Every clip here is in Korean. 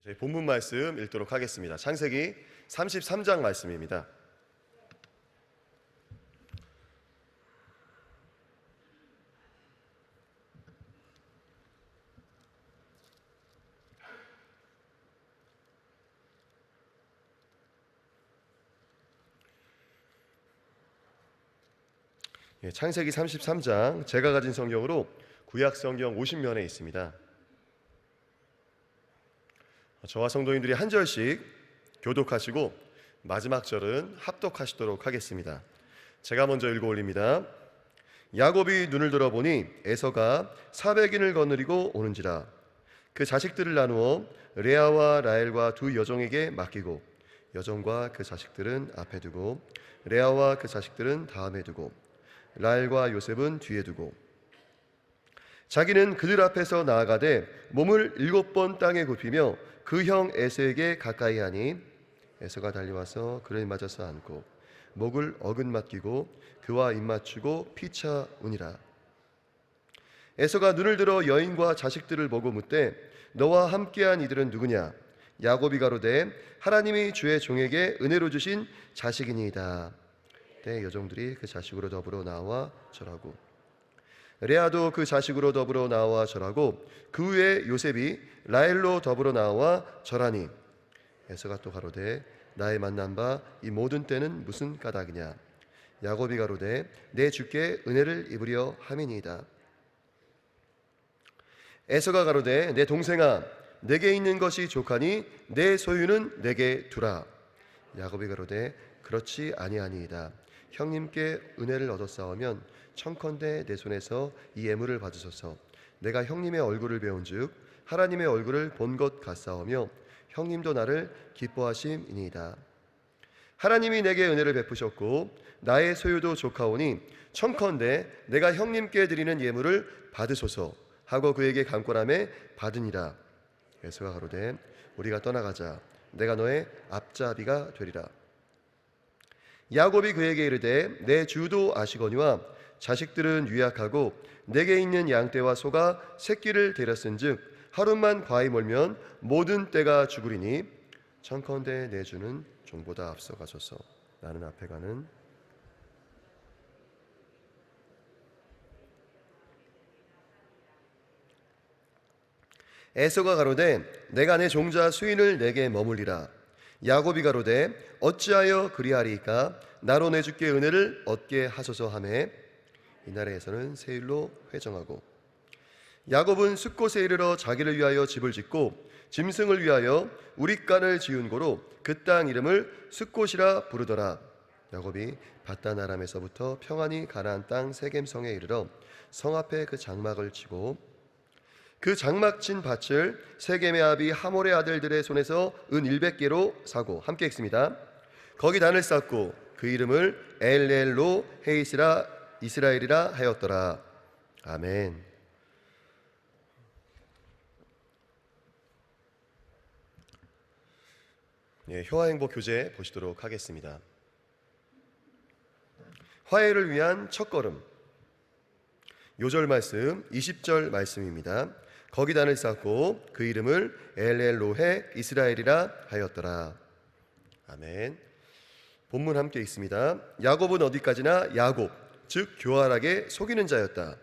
저희 본문 말씀 읽도록 하겠습니다. 창세기 33장 말씀입니다. 창세기 33장, 제가 가진 성경으로 구약 성경 50면에 있습니다. 저와 성도님들이 한 절씩 교독하시고 마지막 절은 합독하시도록 하겠습니다. 제가 먼저 읽어 올립니다. 야곱이 눈을 들어보니 에서가 400인을 거느리고 오는지라. 그 자식들을 나누어 레아와 라헬과 두 여종에게 맡기고 여종과 그 자식들은 앞에 두고 레아와 그 자식들은 다음에 두고 라헬과 요셉은 뒤에 두고 자기는 그들 앞에서 나아가되 몸을 7번 땅에 굽히며 그 형 에서에게 가까이 하니 에서가 달려와서 그를 맞아서 안고 목을 어긋맞기고 그와 입맞추고 피차 우니라. 에서가 눈을 들어 여인과 자식들을 보고 묻되 너와 함께한 이들은 누구냐? 야곱이 가로되 하나님이 주의 종에게 은혜로 주신 자식이니이다. 때 여종들이 그 자식으로 더불어 나와 절하고 레아도 그 자식으로 더불어 나와 절하고 그 후에 요셉이 라헬로 더불어 나와 절하니 에서가 또 가로되 나의 만난 바 이 모든 때는 무슨 까닭이냐? 야곱이 가로되 내 주께 은혜를 입으려 함이니이다. 에서가 가로되 내 동생아 내게 있는 것이 족하니 내 소유는 내게 두라. 야곱이 가로되 그렇지 아니하니이다. 형님께 은혜를 얻었사오면 청컨대 내 손에서 이 예물을 받으소서. 내가 형님의 얼굴을 배운즉 하나님의 얼굴을 본 것 같사오며 형님도 나를 기뻐하심이니이다. 하나님이 내게 은혜를 베푸셨고 나의 소유도 족하오니 청컨대 내가 형님께 드리는 예물을 받으소서 하고 그에게 간권하매 받으니라. 에서가 가로되 우리가 떠나가자. 내가 너의 앞잡이가 되리라. 야곱이 그에게 이르되 내 주도 아시거니와 자식들은 유약하고 내게 있는 양떼와 소가 새끼를 데렸은즉 하루만 과히 멀면 모든 떼가 죽으리니 청컨대 내 주는 종보다 앞서가소서. 나는 앞에 가는. 에서가 가로되 내가 내 종자 수인을 내게 머물리라. 야곱이 가로되 어찌하여 그리하리이까? 나로 내 주께 은혜를 얻게 하소서 하매 이날에서는 세일로 회정하고 야곱은 숫곳에 이르러 자기를 위하여 집을 짓고 짐승을 위하여 우릿간을 지은 고로 그 땅 이름을 숫곳이라 부르더라. 야곱이 밧단 아람에서부터 평안히 가나안 땅 세겜성에 이르러 성 앞에 그 장막을 치고 그 장막 친 밭을 세겜의 아비 하몰의 아들들의 손에서 은 100개로 사고 함께 읽습니다. 거기 단을 쌓고 그 이름을 엘렐로 헤이스라 이스라엘이라 하였더라. 아멘. 효화행복 교재 보시도록 하겠습니다. 화해를 위한 첫걸음. 요절 말씀 20절 말씀입니다. 거기 단을 쌓고 그 이름을 엘렐로헤 이스라엘이라 하였더라. 아멘. 본문 함께 읽습니다. 야곱은 어디까지나 야곱, 즉 교활하게 속이는 자였다.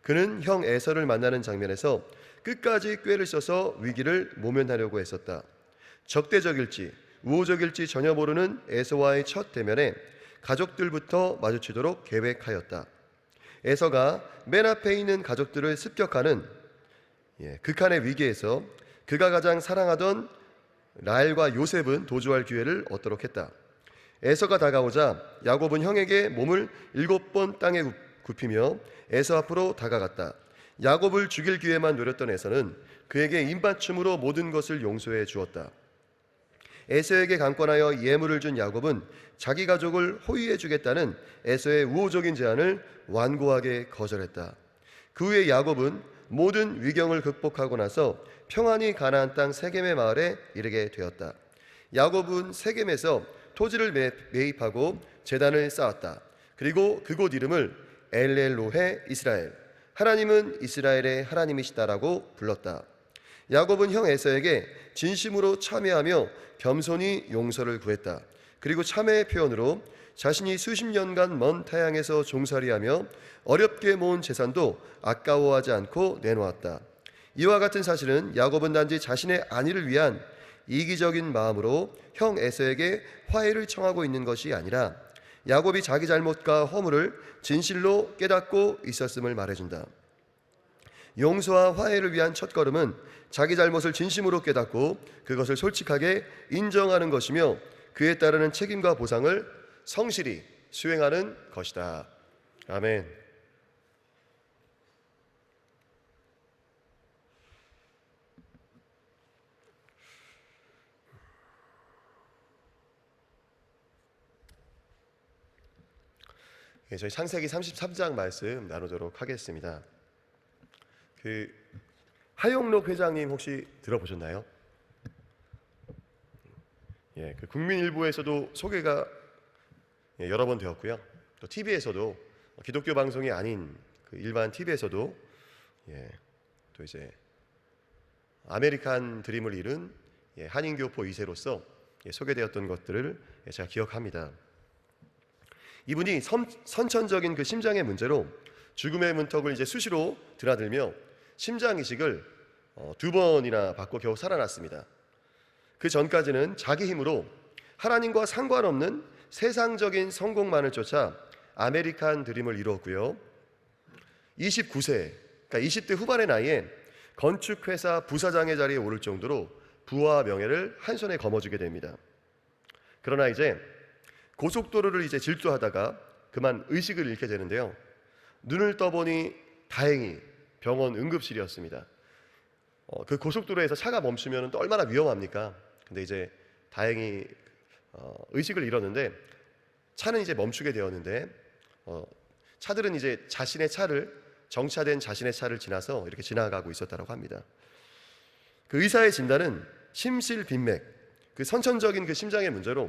그는 형 에서를 만나는 장면에서 끝까지 꾀를 써서 위기를 모면하려고 했었다. 적대적일지 우호적일지 전혀 모르는 에서와의 첫 대면에 가족들부터 마주치도록 계획하였다. 에서가 맨 앞에 있는 가족들을 습격하는 극한의 위기에서 그가 가장 사랑하던 라헬과 요셉은 도주할 기회를 얻도록 했다. 에서가 다가오자 야곱은 형에게 몸을 7번 땅에 굽히며 에서 앞으로 다가갔다. 야곱을 죽일 기회만 노렸던 에서는 그에게 입맞춤으로 모든 것을 용서해 주었다. 에서에게 강권하여 예물을 준 야곱은 자기 가족을 호위해 주겠다는 에서의 우호적인 제안을 완고하게 거절했다. 그 후에 야곱은 모든 위경을 극복하고 나서 평안히 가나안 땅 세겜의 마을에 이르게 되었다. 야곱은 세겜에서 토지를 매입하고 제단을 쌓았다. 그리고 그곳 이름을 엘렐로헤 이스라엘, 하나님은 이스라엘의 하나님이시다라고 불렀다. 야곱은 형 에서에게 진심으로 참회하며 겸손히 용서를 구했다. 그리고 참회의 표현으로 자신이 수십 년간 먼 타향에서 종살이하며 어렵게 모은 재산도 아까워하지 않고 내놓았다. 이와 같은 사실은 야곱은 단지 자신의 안위를 위한 이기적인 마음으로 형 에서에게 화해를 청하고 있는 것이 아니라 야곱이 자기 잘못과 허물을 진실로 깨닫고 있었음을 말해준다. 용서와 화해를 위한 첫걸음은 자기 잘못을 진심으로 깨닫고 그것을 솔직하게 인정하는 것이며 그에 따르는 책임과 보상을 성실히 수행하는 것이다. 아멘. 저희 창세기 33장 말씀 나누도록 하겠습니다. 하용록 회장님 혹시 들어보셨나요? 그 국민일보에서도 소개가 여러 번 되었고요. 또 TV에서도 기독교 방송이 아닌 일반 TV에서도 또 이제 아메리칸 드림을 이룬 한인교포 2세로서 소개되었던 것들을 제가 기억합니다. 이분이 선천적인 그 심장의 문제로 죽음의 문턱을 이제 수시로 드나들며 심장 이식을 2번이나 받고 겨우 살아났습니다. 그 전까지는 자기 힘으로 하나님과 상관없는 세상적인 성공만을 쫓아 아메리칸 드림을 이루었고요. 29세, 그러니까 20대 후반의 나이에 건축회사 부사장의 자리에 오를 정도로 부와 명예를 한 손에 거머쥐게 됩니다. 그러나 이제 고속도로를 이제 질주하다가 그만 의식을 잃게 되는데요. 눈을 떠보니 다행히 병원 응급실이었습니다. 그 고속도로에서 차가 멈추면 또 얼마나 위험합니까? 근데 이제 다행히 의식을 잃었는데 차는 이제 멈추게 되었는데 차들은 이제 정차된 자신의 차를 지나서 이렇게 지나가고 있었다고 합니다. 그 의사의 진단은 심실빈맥, 그 선천적인 그 심장의 문제로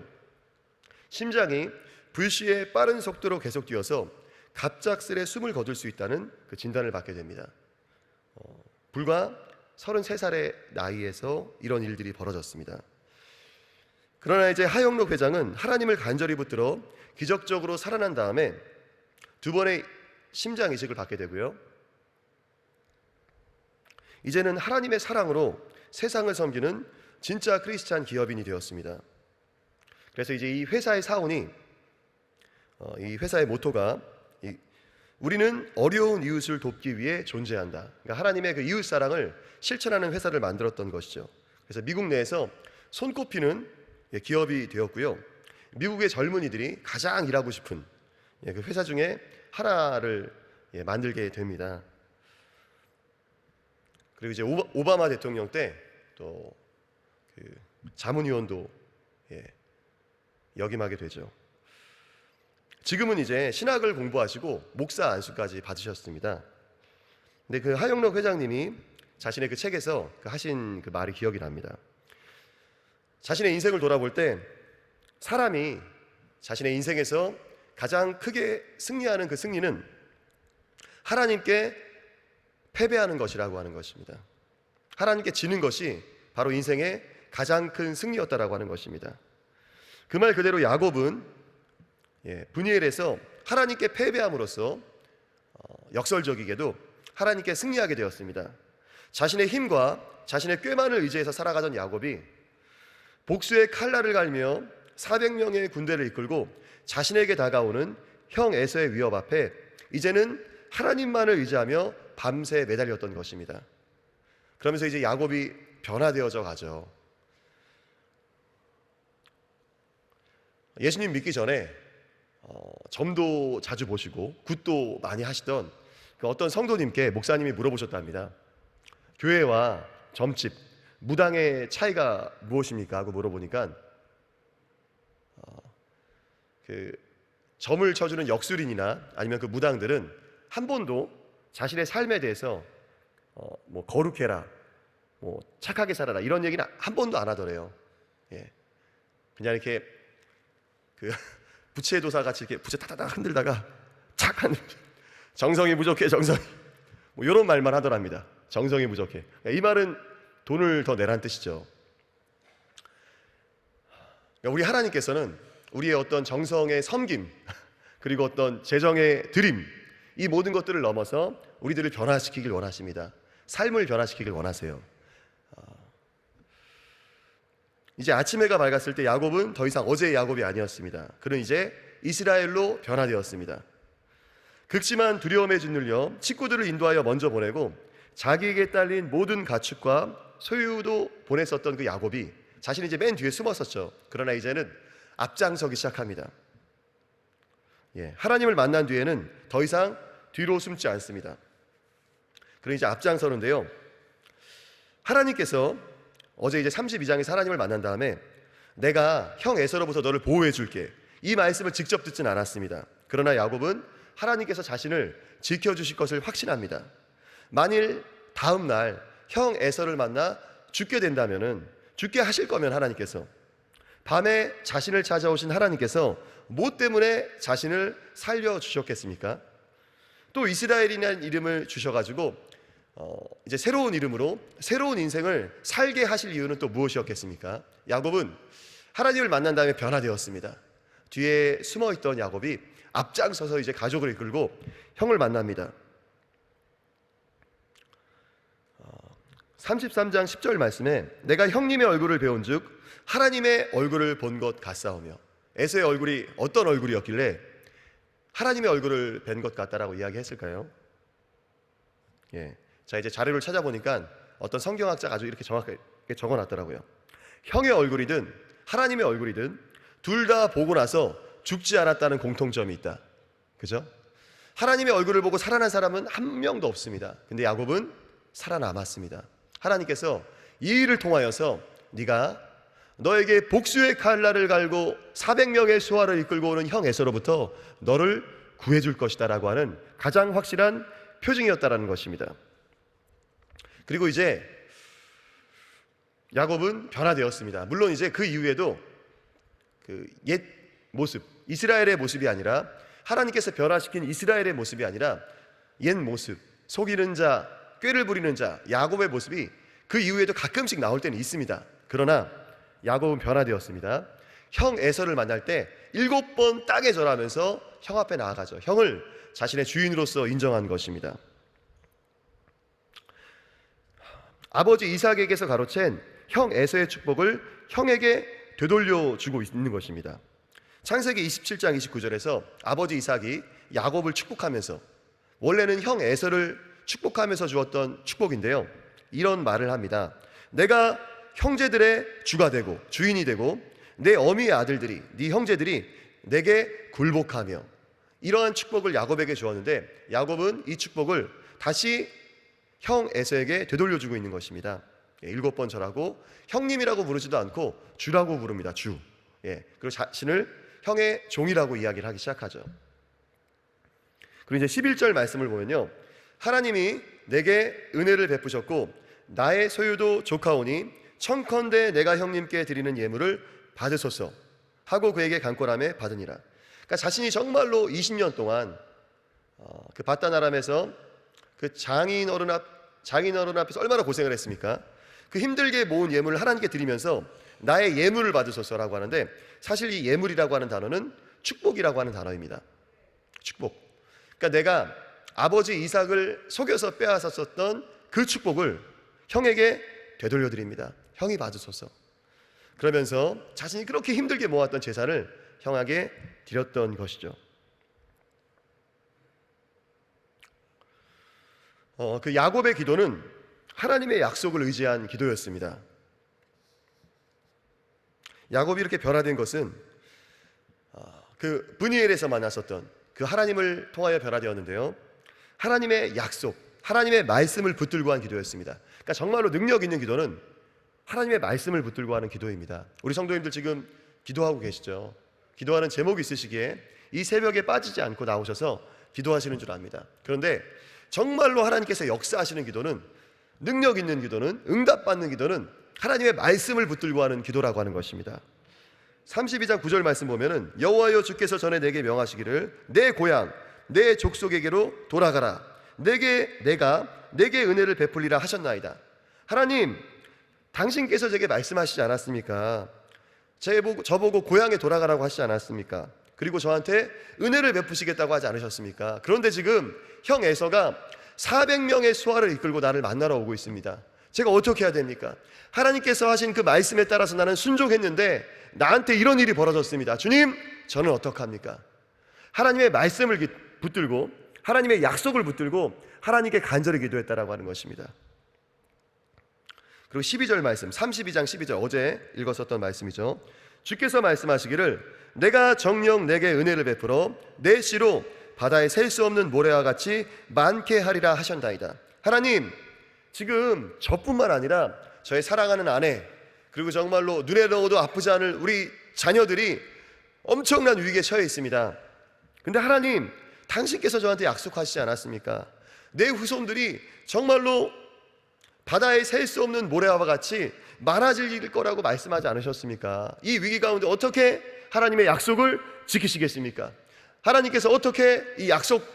심장이 불시에 빠른 속도로 계속 뛰어서 갑작스레 숨을 거둘 수 있다는 그 진단을 받게 됩니다. 불과 33살의 나이에서 이런 일들이 벌어졌습니다. 그러나 이제 하영록 회장은 하나님을 간절히 붙들어 기적적으로 살아난 다음에 2번의 심장 이식을 받게 되고요. 이제는 하나님의 사랑으로 세상을 섬기는 진짜 크리스찬 기업인이 되었습니다. 그래서 이제 이 회사의 사원이 이 회사의 모토가 우리는 어려운 이웃을 돕기 위해 존재한다. 그러니까 하나님의 그 이웃 사랑을 실천하는 회사를 만들었던 것이죠. 그래서 미국 내에서 손꼽히는 기업이 되었고요. 미국의 젊은이들이 가장 일하고 싶은 그 회사 중에 하나를 만들게 됩니다. 그리고 이제 오바마 대통령 때 또 그 자문위원도 역임하게 되죠. 지금은 이제 신학을 공부하시고 목사 안수까지 받으셨습니다. 근데 그 하영록 회장님이 자신의 그 책에서 하신 그 말이 기억이 납니다. 자신의 인생을 돌아볼 때 사람이 자신의 인생에서 가장 크게 승리하는 그 승리는 하나님께 패배하는 것이라고 하는 것입니다. 하나님께 지는 것이 바로 인생의 가장 큰 승리였다라고 하는 것입니다. 그 말 그대로 야곱은 브니엘에서 하나님께 패배함으로써 역설적이게도 하나님께 승리하게 되었습니다. 자신의 힘과 자신의 꾀만을 의지해서 살아가던 야곱이 복수의 칼날을 갈며 400명의 군대를 이끌고 자신에게 다가오는 형 에서의 위협 앞에 이제는 하나님만을 의지하며 밤새 매달렸던 것입니다. 그러면서 이제 야곱이 변화되어져 가죠. 예수님 믿기 전에 점도 자주 보시고 굿도 많이 하시던 그 어떤 성도님께 목사님이 물어보셨답니다. 교회와 점집, 무당의 차이가 무엇입니까? 하고 물어보니까 그 점을 쳐주는 역술인이나 아니면 그 무당들은 한 번도 자신의 삶에 대해서 뭐 거룩해라, 뭐 착하게 살아라 이런 얘기는 한 번도 안 하더래요. 그냥 이렇게 그 부채도사 같이 이렇게 부채 타다닥 흔들다가 착한 정성이 부족해 정성이 뭐 이런 말만 하더랍니다. 정성이 부족해. 이 말은 돈을 더 내란 뜻이죠. 그러니까 우리 하나님께서는 우리의 어떤 정성의 섬김 그리고 어떤 재정의 드림, 이 모든 것들을 넘어서 우리들을 변화시키길 원하십니다. 삶을 변화시키길 원하세요. 이제 아침 해가 밝았을 때 야곱은 더 이상 어제의 야곱이 아니었습니다. 그는 이제 이스라엘로 변화되었습니다. 극심한 두려움에 짓눌려 친구들을 인도하여 먼저 보내고 자기에게 딸린 모든 가축과 소유도 보냈었던 그 야곱이 자신이 이제 맨 뒤에 숨었었죠. 그러나 이제는 앞장서기 시작합니다. 하나님을 만난 뒤에는 더 이상 뒤로 숨지 않습니다. 그럼 이제 앞장서는데요, 하나님께서 어제 이제 32장에서 하나님을 만난 다음에 내가 형 에서로부터 너를 보호해 줄게, 이 말씀을 직접 듣진 않았습니다. 그러나 야곱은 하나님께서 자신을 지켜주실 것을 확신합니다. 만일 다음 날 형 에서를 만나 죽게 된다면은, 죽게 하실 거면 하나님께서, 밤에 자신을 찾아오신 하나님께서 뭐 때문에 자신을 살려주셨겠습니까? 또 이스라엘이라는 이름을 주셔가지고 이제 새로운 이름으로 새로운 인생을 살게 하실 이유는 또 무엇이었겠습니까? 야곱은 하나님을 만난 다음에 변화되었습니다. 뒤에 숨어있던 야곱이 앞장서서 이제 가족을 이끌고 형을 만납니다. 33장 10절 말씀에 내가 형님의 얼굴을 배운즉 하나님의 얼굴을 본 것 같사오며, 에서의 얼굴이 어떤 얼굴이었길래 하나님의 얼굴을 뵌 것 같다라고 이야기했을까요? 자, 이제 자료를 찾아보니까 어떤 성경학자가 아주 이렇게 정확하게 적어놨더라고요. 형의 얼굴이든 하나님의 얼굴이든 둘 다 보고 나서 죽지 않았다는 공통점이 있다. 그죠? 하나님의 얼굴을 보고 살아난 사람은 한 명도 없습니다. 근데 야곱은 살아남았습니다. 하나님께서 이 일을 통하여서 네가 너에게 복수의 칼날을 갈고 400명의 수하를 이끌고 오는 형 에서로부터 너를 구해줄 것이다 라고 하는 가장 확실한 표징이었다라는 것입니다. 그리고 이제 야곱은 변화되었습니다. 물론 이제 그 이후에도 그 옛 모습, 이스라엘의 모습이 아니라, 하나님께서 변화시킨 이스라엘의 모습이 아니라 옛 모습, 속이는 자, 꾀를 부리는 자, 야곱의 모습이 그 이후에도 가끔씩 나올 때는 있습니다. 그러나 야곱은 변화되었습니다. 형 에서를 만날 때 7번 땅에 절하면서 형 앞에 나아가죠. 형을 자신의 주인으로서 인정한 것입니다. 아버지 이삭에게서 가로챈 형 에서의 축복을 형에게 되돌려 주고 있는 것입니다. 창세기 27장 29절에서 아버지 이삭이 야곱을 축복하면서, 원래는 형 에서를 축복하면서 주었던 축복인데요, 이런 말을 합니다. 내가 형제들의 주가 되고 주인이 되고 내 어미의 아들들이, 네 형제들이 내게 굴복하며, 이러한 축복을 야곱에게 주었는데 야곱은 이 축복을 다시 형 에서에게 되돌려주고 있는 것입니다. 7번 절하고 형님이라고 부르지도 않고 주라고 부릅니다. 주. 그리고 자신을 형의 종이라고 이야기를 하기 시작하죠. 그리고 이제 11절 말씀을 보면요, 하나님이 내게 은혜를 베푸셨고 나의 소유도 조카오니 청컨대 내가 형님께 드리는 예물을 받으소서 하고 그에게 간권함에 받으니라. 그러니까 자신이 정말로 20년 동안 그 바다나람에서 그 장인 어른 앞에서 얼마나 고생을 했습니까? 그 힘들게 모은 예물을 하나님께 드리면서 나의 예물을 받으소서라고 하는데, 사실 이 예물이라고 하는 단어는 축복이라고 하는 단어입니다. 축복. 그러니까 내가 아버지 이삭을 속여서 빼앗았었던 그 축복을 형에게 되돌려드립니다. 형이 받으소서. 그러면서 자신이 그렇게 힘들게 모았던 재산을 형에게 드렸던 것이죠. 그 야곱의 기도는 하나님의 약속을 의지한 기도였습니다. 야곱이 이렇게 변화된 것은 그 브니엘에서 만났었던 그 하나님을 통하여 변화되었는데요, 하나님의 약속, 하나님의 말씀을 붙들고 한 기도였습니다. 그러니까 정말로 능력 있는 기도는 하나님의 말씀을 붙들고 하는 기도입니다. 우리 성도님들 지금 기도하고 계시죠? 기도하는 제목이 있으시기에 이 새벽에 빠지지 않고 나오셔서 기도하시는 줄 압니다. 그런데 정말로 하나님께서 역사하시는 기도는, 능력 있는 기도는, 응답받는 기도는 하나님의 말씀을 붙들고 하는 기도라고 하는 것입니다. 32장 9절 말씀 보면은 여호와여 주께서 전에 내게 명하시기를 내 고향 내 족속에게로 돌아가라, 내게 은혜를 베풀리라 하셨나이다. 하나님, 당신께서 제게 말씀하시지 않았습니까? 저보고 고향에 돌아가라고 하시지 않았습니까? 그리고 저한테 은혜를 베푸시겠다고 하지 않으셨습니까? 그런데 지금 형 에서가 400명의 수하를 이끌고 나를 만나러 오고 있습니다. 제가 어떻게 해야 됩니까? 하나님께서 하신 그 말씀에 따라서 나는 순종했는데 나한테 이런 일이 벌어졌습니다. 주님, 저는 어떡합니까? 하나님의 말씀을 붙들고 하나님의 약속을 붙들고 하나님께 간절히 기도했다라고 하는 것입니다. 그리고 12절 말씀, 32장 12절, 어제 읽었었던 말씀이죠. 주께서 말씀하시기를 내가 정녕 내게 은혜를 베풀어 내 씨로 바다에 셀 수 없는 모래와 같이 많게 하리라 하셨나이다. 하나님, 지금 저뿐만 아니라 저의 사랑하는 아내, 그리고 정말로 눈에 넣어도 아프지 않을 우리 자녀들이 엄청난 위기에 처해 있습니다. 근데 하나님, 당신께서 저한테 약속하시지 않았습니까? 내 후손들이 정말로 바다에 셀 수 없는 모래와 같이 많아질 거라고 말씀하지 않으셨습니까? 이 위기 가운데 어떻게 하나님의 약속을 지키시겠습니까? 하나님께서 어떻게 이 약속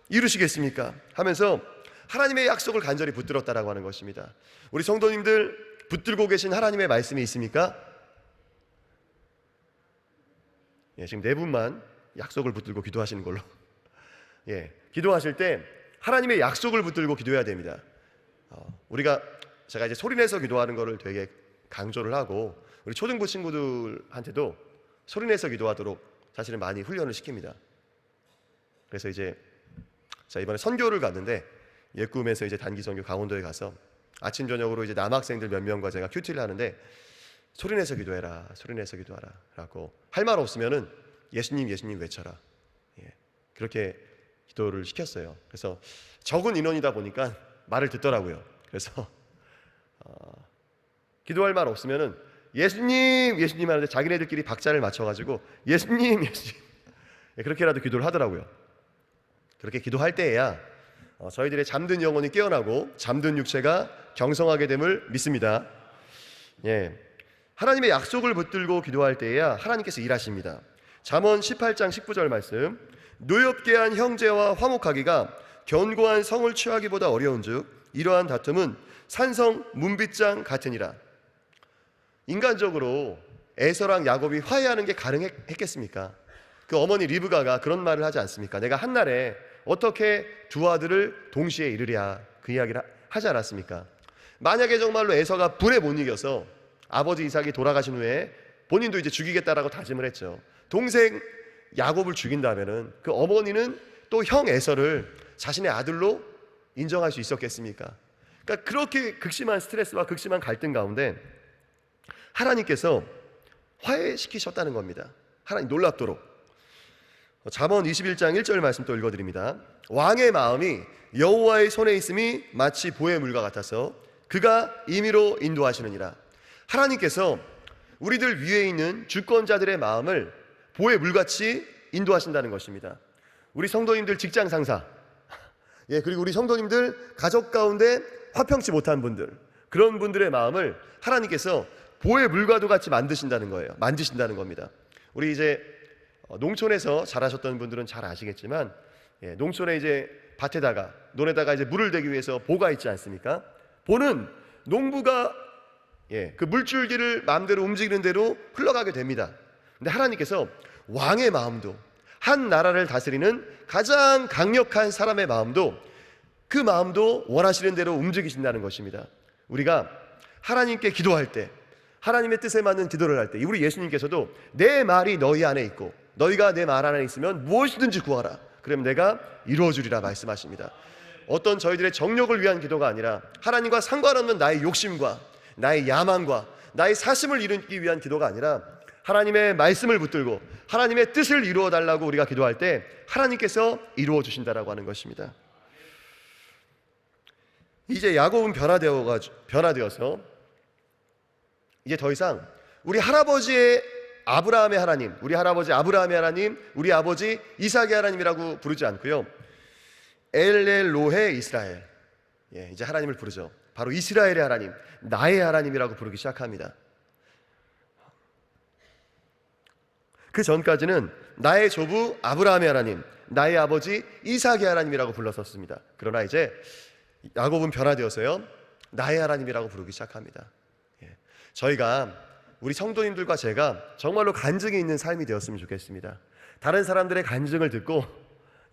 이루시겠습니까? 하면서 하나님의 약속을 간절히 붙들었다라고 하는 것입니다. 우리 성도님들 붙들고 계신 하나님의 말씀이 있습니까? 지금 네 분만 약속을 붙들고 기도하시는 걸로. 기도하실 때 하나님의 약속을 붙들고 기도해야 됩니다. 제가 이제 소리내서 기도하는 거를 되게 강조를 하고 우리 초등부 친구들한테도 소리내서 기도하도록 사실은 많이 훈련을 시킵니다. 그래서 이제 이번에 선교를 갔는데 예꿈에서 이제 단기 선교 강원도에 가서 아침 저녁으로 이제 남학생들 몇 명과 제가 큐티를 하는데 소리내서 기도해라, 소리내서 기도하라 라고 할 말 없으면은 예수님 예수님 외쳐라. 그렇게 기도를 시켰어요. 그래서 적은 인원이다 보니까 말을 듣더라고요. 그래서 기도할 말 없으면은 예수님 예수님 하는데 자기네들끼리 박자를 맞춰가지고 예수님 예수님 그렇게라도 기도를 하더라고요. 그렇게 기도할 때에야 저희들의 잠든 영혼이 깨어나고 잠든 육체가 경성하게 됨을 믿습니다. 하나님의 약속을 붙들고 기도할 때에야 하나님께서 일하십니다. 잠언 18장 19절 말씀, 노엽게 한 형제와 화목하기가 견고한 성을 취하기보다 어려운즉 이러한 다툼은 산성 문빗장 같으니라. 인간적으로 에서랑 야곱이 화해하는 게 가능했겠습니까? 그 어머니 리브가가 그런 말을 하지 않습니까? 내가 한날에 어떻게 두 아들을 동시에 이르랴, 그 이야기를 하지 않았습니까? 만약에 정말로 에서가 불에 못 이겨서 아버지 이삭이 돌아가신 후에 본인도 이제 죽이겠다라고 다짐을 했죠. 동생 야곱을 죽인다면은 그 어머니는 또 형 에서를 자신의 아들로 인정할 수 있었겠습니까? 그러니까 그렇게 극심한 스트레스와 극심한 갈등 가운데 하나님께서 화해시키셨다는 겁니다. 하나님 놀랍도록. 잠언 21장 1절 말씀 또 읽어드립니다. 왕의 마음이 여호와의 손에 있음이 마치 보의 물과 같아서 그가 임의로 인도하시느니라. 하나님께서 우리들 위에 있는 주권자들의 마음을 보의 물같이 인도하신다는 것입니다. 우리 성도님들 직장 상사, 그리고 우리 성도님들 가족 가운데 화평치 못한 분들, 그런 분들의 마음을 하나님께서 보의 물과도 같이 만드신다는 거예요. 만지신다는 겁니다. 우리 이제 농촌에서 자라셨던 분들은 잘 아시겠지만, 농촌에 이제 밭에다가 논에다가 이제 물을 대기 위해서 보가 있지 않습니까? 보는 농부가 그 물줄기를 마음대로 움직이는 대로 흘러가게 됩니다. 근데 하나님께서 왕의 마음도, 한 나라를 다스리는 가장 강력한 사람의 마음도, 그 마음도 원하시는 대로 움직이신다는 것입니다. 우리가 하나님께 기도할 때, 하나님의 뜻에 맞는 기도를 할 때, 우리 예수님께서도 내 말이 너희 안에 있고 너희가 내 말 안에 있으면 무엇이든지 구하라, 그러면 내가 이루어주리라 말씀하십니다. 어떤 저희들의 정욕을 위한 기도가 아니라 하나님과 상관없는 나의 욕심과 나의 야망과 나의 사심을 이루기 위한 기도가 아니라 하나님의 말씀을 붙들고 하나님의 뜻을 이루어 달라고 우리가 기도할 때 하나님께서 이루어 주신다라고 하는 것입니다. 이제 야곱은 변화되어서 이제 더 이상 우리 할아버지의 아브라함의 하나님, 우리 할아버지 아브라함의 하나님, 우리 아버지 이삭의 하나님이라고 부르지 않고요, 엘렐로헤 이스라엘, 이제 하나님을 부르죠. 바로 이스라엘의 하나님, 나의 하나님이라고 부르기 시작합니다. 그 전까지는 나의 조부 아브라함의 하나님, 나의 아버지 이삭의 하나님이라고 불렀었습니다. 그러나 이제 야곱은 변화되어서요, 나의 하나님이라고 부르기 시작합니다. 저희가 우리 성도님들과 제가 정말로 간증이 있는 삶이 되었으면 좋겠습니다. 다른 사람들의 간증을 듣고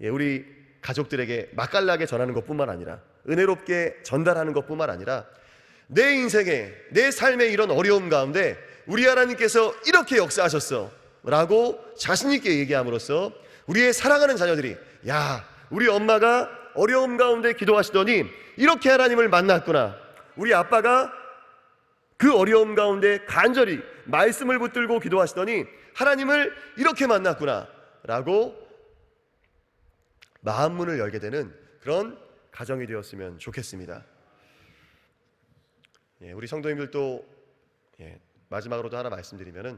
우리 가족들에게 맛깔나게 전하는 것뿐만 아니라 은혜롭게 전달하는 것뿐만 아니라 내 인생에 내 삶의 이런 어려움 가운데 우리 하나님께서 이렇게 역사하셨어 라고 자신 있게 얘기함으로써 우리의 사랑하는 자녀들이 야, 우리 엄마가 어려움 가운데 기도하시더니 이렇게 하나님을 만났구나, 우리 아빠가 그 어려움 가운데 간절히 말씀을 붙들고 기도하시더니 하나님을 이렇게 만났구나 라고 마음문을 열게 되는 그런 가정이 되었으면 좋겠습니다. 우리 성도님들도 마지막으로 또 하나 말씀드리면은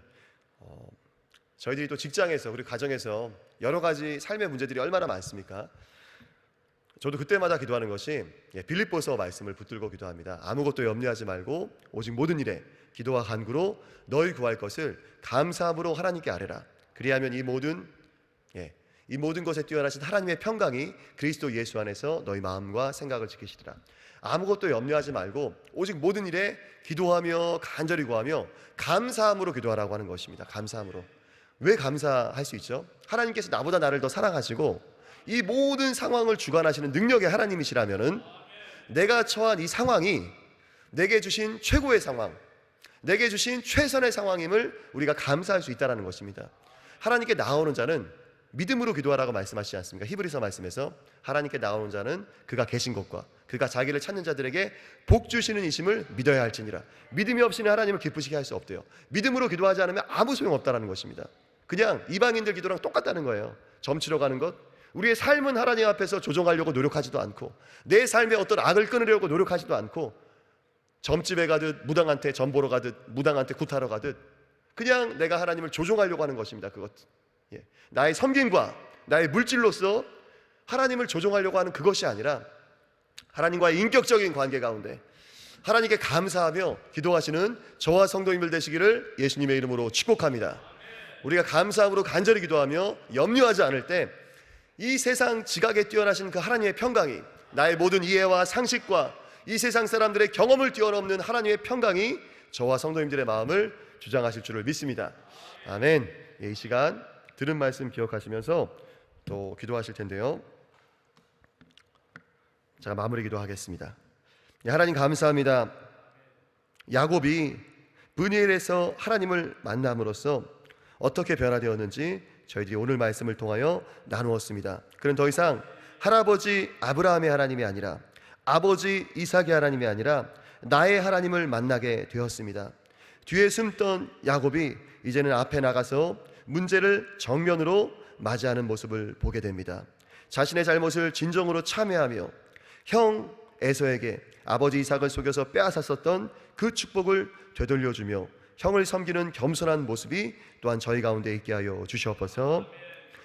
저희들이 또 직장에서 우리 가정에서 여러 가지 삶의 문제들이 얼마나 많습니까? 저도 그때마다 기도하는 것이 빌립보서 말씀을 붙들고 기도합니다. 아무것도 염려하지 말고 오직 모든 일에 기도와 간구로 너희 구할 것을 감사함으로 하나님께 아뢰라. 그리하면 이 모든 것에 뛰어나신 하나님의 평강이 그리스도 예수 안에서 너희 마음과 생각을 지키시리라. 아무것도 염려하지 말고 오직 모든 일에 기도하며 간절히 구하며 감사함으로 기도하라고 하는 것입니다. 감사함으로. 왜 감사할 수 있죠? 하나님께서 나보다 나를 더 사랑하시고 이 모든 상황을 주관하시는 능력의 하나님이시라면은 내가 처한 이 상황이 내게 주신 최고의 상황, 내게 주신 최선의 상황임을 우리가 감사할 수 있다는 것입니다. 하나님께 나오는 자는 믿음으로 기도하라고 말씀하시지 않습니까? 히브리서 말씀에서 하나님께 나오는 자는 그가 계신 것과 그가 자기를 찾는 자들에게 복 주시는 이심을 믿어야 할지니라. 믿음이 없이는 하나님을 기쁘시게 할 수 없대요. 믿음으로 기도하지 않으면 아무 소용없다는 것입니다. 그냥 이방인들 기도랑 똑같다는 거예요. 점치러 가는 것, 우리의 삶은 하나님 앞에서 조정하려고 노력하지도 않고 내 삶에 어떤 악을 끊으려고 노력하지도 않고 점집에 가듯 무당한테 점 보러 가듯 무당한테 굿하러 가듯 그냥 내가 하나님을 조종하려고 하는 것입니다. 그것 나의 섬김과 나의 물질로서 하나님을 조종하려고 하는 그것이 아니라 하나님과의 인격적인 관계 가운데 하나님께 감사하며 기도하시는 저와 성도님들 되시기를 예수님의 이름으로 축복합니다. 우리가 감사함으로 간절히 기도하며 염려하지 않을 때 이 세상 지각에 뛰어나신 그 하나님의 평강이 나의 모든 이해와 상식과 이 세상 사람들의 경험을 뛰어넘는 하나님의 평강이 저와 성도님들의 마음을 주장하실 줄을 믿습니다. 아멘. 이 시간 들은 말씀 기억하시면서 또 기도하실 텐데요. 제가 마무리 기도하겠습니다. 하나님 감사합니다. 야곱이 브니엘에서 하나님을 만남으로써 어떻게 변화되었는지 저희들이 오늘 말씀을 통하여 나누었습니다. 그는 더 이상 할아버지 아브라함의 하나님이 아니라 아버지 이삭의 하나님이 아니라 나의 하나님을 만나게 되었습니다. 뒤에 숨던 야곱이 이제는 앞에 나가서 문제를 정면으로 맞이하는 모습을 보게 됩니다. 자신의 잘못을 진정으로 참회하며 형 에서에게 아버지 이삭을 속여서 빼앗았었던 그 축복을 되돌려주며 형을 섬기는 겸손한 모습이 또한 저희 가운데 있게 하여 주시옵소서.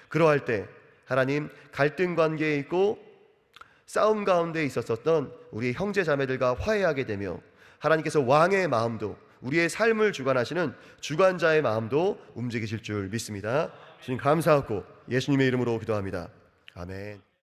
그러할 때 하나님 갈등 관계에 있고 싸움 가운데 있었던 우리 형제 자매들과 화해하게 되며 하나님께서 왕의 마음도 우리의 삶을 주관하시는 주관자의 마음도 움직이실 줄 믿습니다. 주님 감사하고 예수님의 이름으로 기도합니다. 아멘.